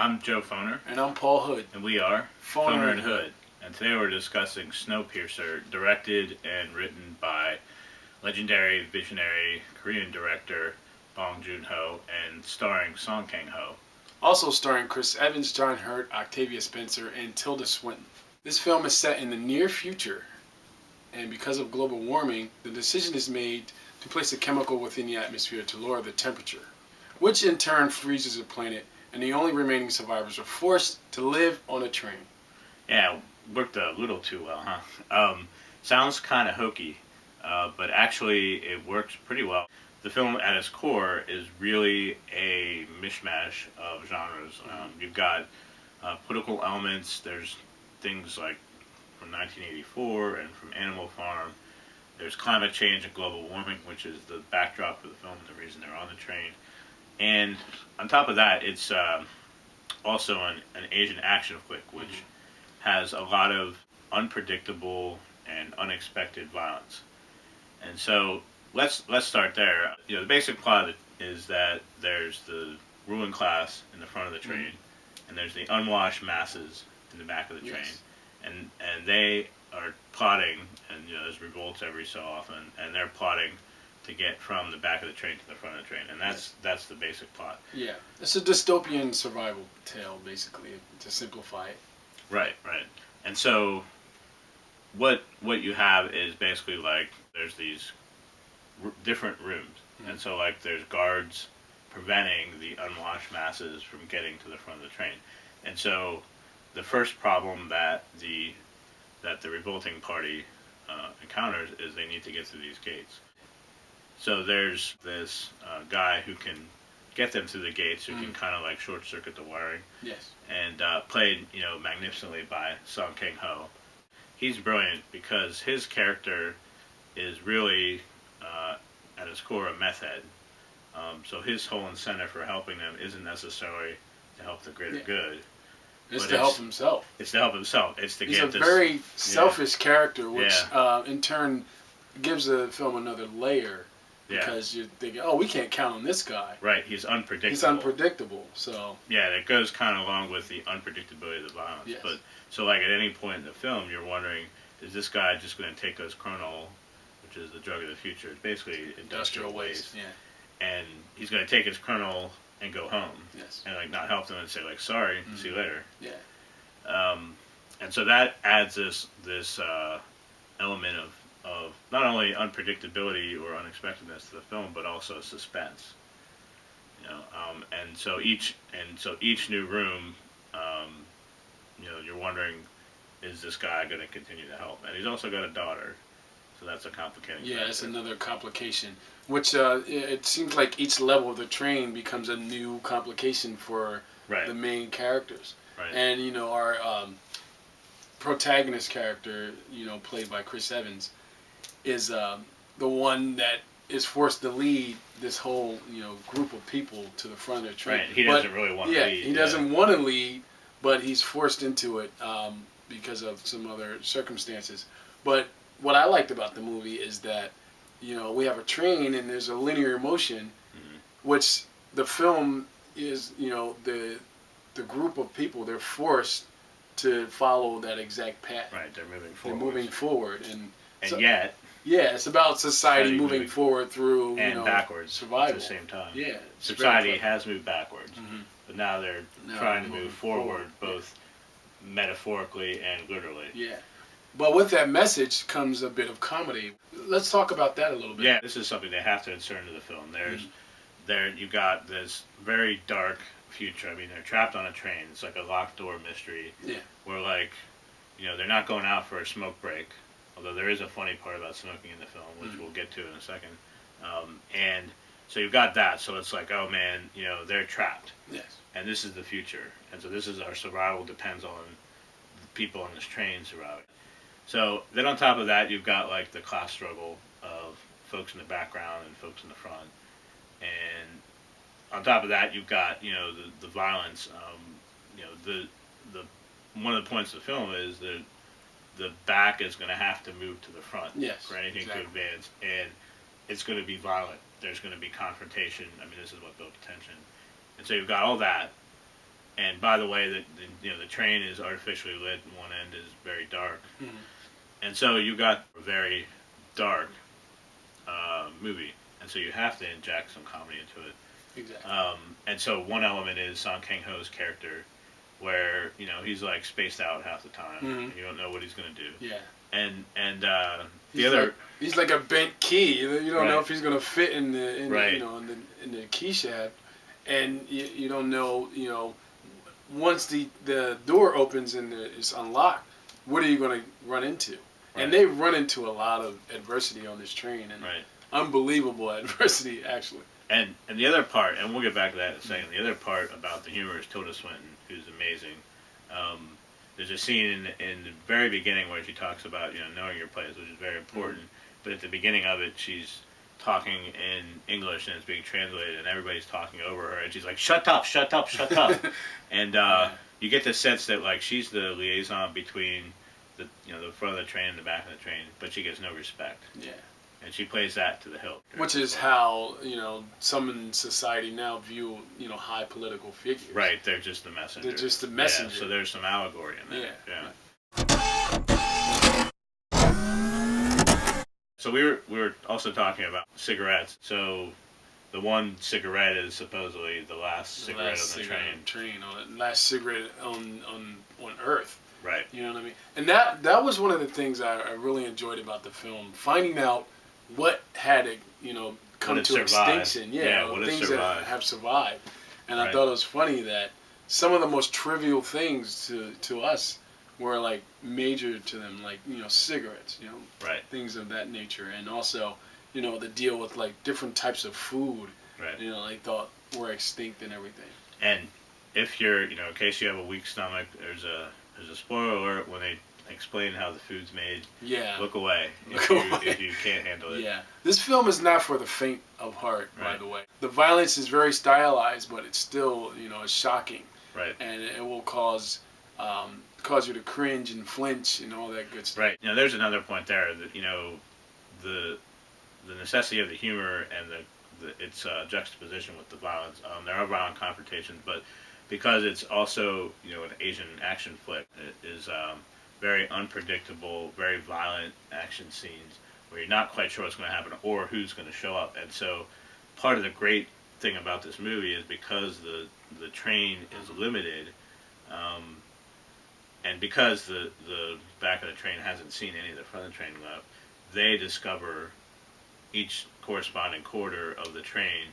I'm Joe Foner. And I'm Paul Hood. And we are Foner and Hood. And today we're discussing Snowpiercer, directed and written by legendary, visionary Korean director Bong Joon Ho and starring Kang Ho. Also starring Chris Evans, John Hurt, Octavia Spencer, and Tilda Swinton. This film is set in the near future, and because of global warming, the decision is made to place a chemical within the atmosphere to lower the temperature, which in turn freezes the planet, and the only remaining survivors are forced to live on a train. Yeah, worked a little too well, huh? Sounds kind of hokey, but actually it works pretty well. The film at its core is really a mishmash of genres. You've got political elements. There's things like from 1984 and from Animal Farm. There's climate change and global warming, which is the backdrop of the film, the reason they're on the train. And on top of that, it's also an Asian action flick, which has a lot of unpredictable and unexpected violence. And so let's start there. The basic plot is that there's the ruling class in the front of the train, and there's the unwashed masses in the back of the train, and they are plotting, and there's revolts every so often, and they're plotting to get from the back of the train to the front of the train, and that's the basic plot. Yeah, it's a dystopian survival tale, basically, to simplify it. Right. And so what you have is basically like there's these different rooms, and so like there's guards preventing the unwashed masses from getting to the front of the train, and so the first problem that the revolting party encounters is they need to get through these gates. So there's this guy who can get them through the gates, who can kind of like short circuit the wiring. Yes. And played magnificently by Kang Ho. He's brilliant because his character is really at its core a meth head. So his whole incentive for helping them isn't necessarily to help the greater good. It's to help himself. It's to help himself. It's to He's get a very selfish character, which in turn gives the film another layer. Because you're thinking, oh, we can't count on this guy. Right, he's unpredictable. He's unpredictable, so... Yeah, that goes kind of along with the unpredictability of the violence. Yes. But so, like, at any point in the film, you're wondering, is this guy just going to take his chronol, which is the drug of the future? It's basically industrial waste. Yeah. And he's going to take his chronol and go home. Yes. And, like, not help them and say, like, sorry, see you later. Yeah. And so that adds this element of not only unpredictability or unexpectedness to the film, but also suspense. And so each new room, you're wondering, is this guy going to continue to help? And he's also got a daughter, so that's a complicating factor. It's another complication. Which it seems like each level of the train becomes a new complication for the main characters. Right. And our protagonist character, played by Chris Evans, is the one that is forced to lead this whole group of people to the front of the train. Right. He doesn't really want to lead. He doesn't want to lead, but he's forced into it because of some other circumstances. But what I liked about the movie is that we have a train and there's a linear motion, which the film is the group of people, they're forced to follow that exact path. Right. They're moving forward. And yet. Yeah, it's about society moving forward through and backwards survival at the same time. Yeah, society has moved backwards, but now they're trying to move forward, both metaphorically and literally. Yeah, but with that message comes a bit of comedy. Let's talk about that a little bit. Yeah, this is something they have to insert into the film. You've got this very dark future. I mean, they're trapped on a train. It's like a locked door mystery. Yeah, where they're not going out for a smoke break. Although there is a funny part about smoking in the film, which we'll get to in a second. And so you've got that. So it's like, oh man, they're trapped. Yes. And this is the future. And so this is our survival depends on the people on this train surviving. So then on top of that, you've got like the class struggle of folks in the background and folks in the front. And on top of that, you've got, the violence. The one of the points of the film is that the back is going to have to move to the front for anything to advance, and it's going to be violent. There's going to be confrontation. I mean, this is what built tension. And so you've got all that, And by the way, the train is artificially lit, and one end is very dark, and so you got a very dark movie, and so you have to inject some comedy into it. Exactly. And so one element is Kang Ho's character, where he's like spaced out half the time. And you don't know what he's gonna do. Yeah. And he's like a bent key. You don't know if he's gonna fit in the in the key shaft, and you don't know once the door opens and it's unlocked, what are you gonna run into? Right. And they run into a lot of adversity on this train, and unbelievable adversity actually. And the other part, and we'll get back to that in a second, the other part about the humor is Tilda Swinton, who's amazing. There's a scene in the very beginning where she talks about knowing your place, which is very important. But at the beginning of it, she's talking in English and it's being translated, and everybody's talking over her, and she's like, "Shut up, shut up, shut up." And you get the sense that like she's the liaison between the front of the train and the back of the train, but she gets no respect. Yeah. And she plays that to the hilt. Which is how, some in society now view, high political figures. Right, they're just the messenger. They're just the messenger. Yeah, so there's some allegory in there. Yeah. So we were also talking about cigarettes. So the one cigarette is supposedly the last cigarette on the train. Last cigarette on Earth. Right. You know what I mean? And that was one of the things I really enjoyed about the film, finding out what had come to extinction. Things that have survived. And I thought it was funny that some of the most trivial things to us were like major to them, like cigarettes, things of that nature, and also the deal with like different types of food, they thought were extinct and everything. And if you're in case you have a weak stomach, there's a spoiler alert when they explain how the food's made. Yeah. Look away if you can't handle it. Yeah. This film is not for the faint of heart, by the way. The violence is very stylized, but it's still, it's shocking. Right. And it will cause you to cringe and flinch and all that good stuff. Right. There's another point there that, the necessity of the humor and its juxtaposition with the violence. There are violent confrontations, but because it's also, an Asian action flick, it is very unpredictable, very violent action scenes where you're not quite sure what's going to happen or who's going to show up. And so part of the great thing about this movie is because the train is limited, and because the back of the train hasn't seen any of the front of the train go up, they discover each corresponding quarter of the train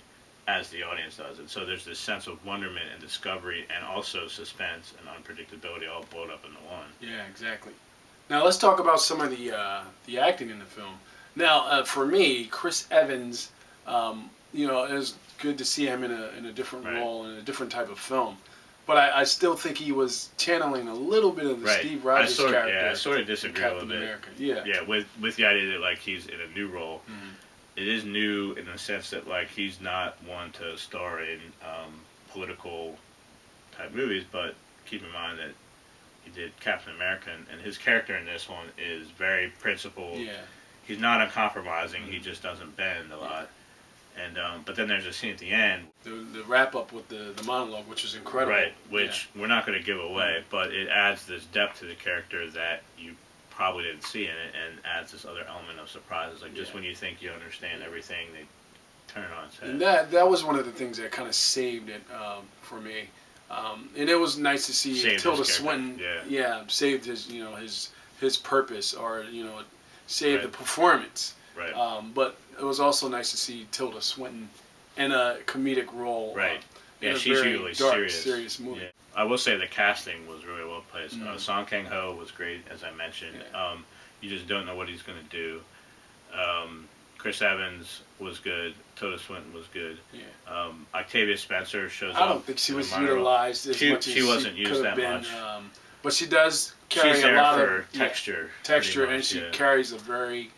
as the audience does. And so there's this sense of wonderment and discovery and also suspense and unpredictability all boiled up into one. Yeah, exactly. Now let's talk about some of the acting in the film. Now, for me, Chris Evans, it was good to see him in a different role, in a different type of film. But I still think he was channeling a little bit of the Steve Rogers character. Yeah, I sort of disagree a little bit. America. Yeah. Yeah, with the idea that like he's in a new role. Mm-hmm. It is new in the sense that like he's not one to star in political type movies, but keep in mind that he did Captain America, and his character in this one is very principled. Yeah. He's not uncompromising. Mm-hmm. He just doesn't bend a lot. And but then there's a scene at the end. The wrap up with the monologue, which is incredible. Right, which we're not going to give away, but it adds this depth to the character that you probably didn't see in it, and adds this other element of surprises. Like just when you think you understand everything, they turn it on its head. And that was one of the things that kind of saved it for me. And it was nice to see Tilda Swinton. Saved his purpose, or saved the performance. Right. But it was also nice to see Tilda Swinton in a comedic role. Right. In a she's very usually dark, serious movie. Yeah. I will say the casting was really well placed. Kang Ho was great, as I mentioned. Yeah. You just don't know what he's going to do. Chris Evans was good. Tilda Swinton was good. Yeah. Octavia Spencer shows up. I don't think she was utilized as much as she wasn't used that been, much. But she does carry She's a lot for of texture. Texture, and she carries a very.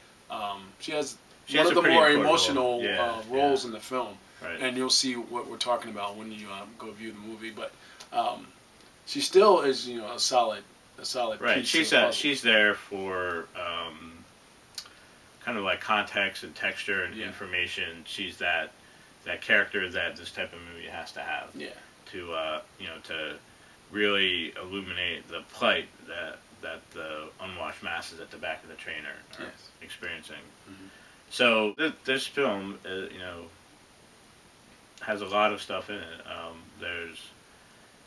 She has one of the more emotional roles in the film. Right. And you'll see what we're talking about when you go view the movie. But she still is, a solid right. piece. She's there for kind of like context and texture and information. She's that character that this type of movie has to have. Yeah. To really illuminate the plight that the unwashed masses at the back of the train are Yes. experiencing. Mhm. So this film, has a lot of stuff in it. There's,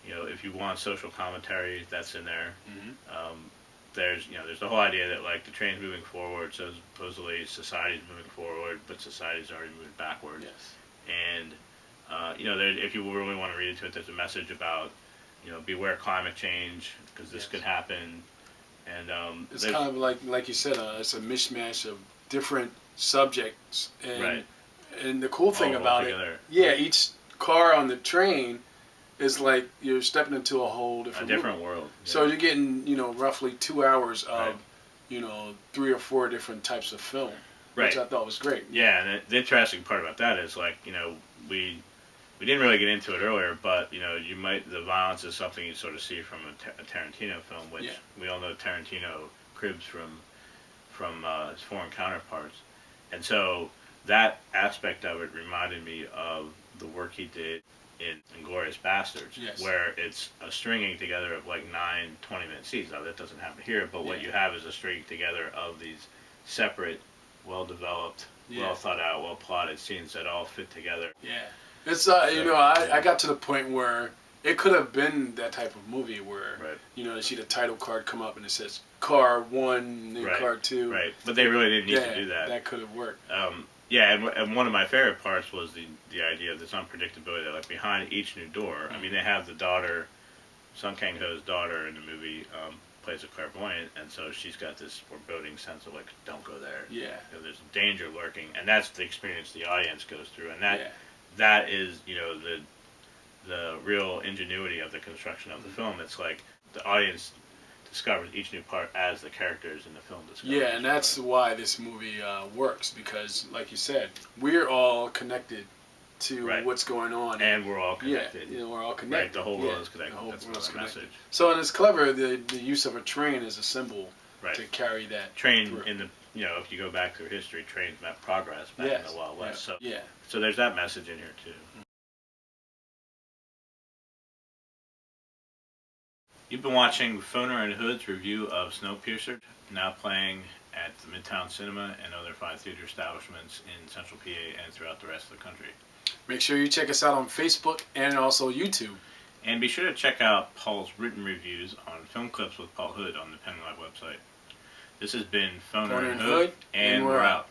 if you want social commentary, that's in there. Mhm. There's the whole idea that like the train's moving forward, so supposedly society's moving forward, but society's already moving backward. Yes. And if you really want to read into it, there's a message about beware climate change because this Yes. could happen. And It's kind of like you said, it's a mishmash of different subjects, and right. and the cool thing All about it, together. yeah, each car on the train is like you're stepping into a whole A different different world. Yeah. So you're getting roughly 2 hours of Right. 3 or 4 different types of film, Right. which I thought was great. Yeah, and the interesting part about that is like we didn't really get into it earlier, but the violence is something you sort of see from a Tarantino film, which we all know Tarantino cribs from his foreign counterparts, and so that aspect of it reminded me of the work he did in *Inglourious Bastards*, Yes. where it's a stringing together of like 9 20-minute scenes. Now that doesn't happen here, but what you have is a stringing together of these separate, well-developed, well-thought-out, well-plotted scenes that all fit together. Yeah. It's I got to the point where it could have been that type of movie where you see the title card come up and it says car 1 then car 2. Right, but they really didn't need to do that. That could have worked. And one of my favorite parts was the idea of this unpredictability that like behind each new door. Mm-hmm. I mean, they have the daughter, Kang Ho's daughter in the movie, plays a clairvoyant, and so she's got this foreboding sense of like, don't go there. Yeah. There's danger lurking, and that's the experience the audience goes through, and that is the real ingenuity of the construction of the film. It's like the audience discovers each new part as the characters in the film discover. Yeah, and that's why this movie works, because like you said, we're all connected to what's going on, and we're all connected. Yeah, we're all connected. Right, the whole world is connected. The whole That's world's the connected. message. So, and it's clever the use of a train as a symbol to carry that train through. in the if you go back through history, trains meant progress back in the Wild West. So there's that message in here too. You've been watching Foner and Hood's review of Snowpiercer, now playing at the Midtown Cinema and other 5 theater establishments in Central PA and throughout the rest of the country. Make sure you check us out on Facebook and also YouTube. And be sure to check out Paul's written reviews on Film Clips with Paul Hood on the Penn Live website. This has been Foner and Hood, and we're out.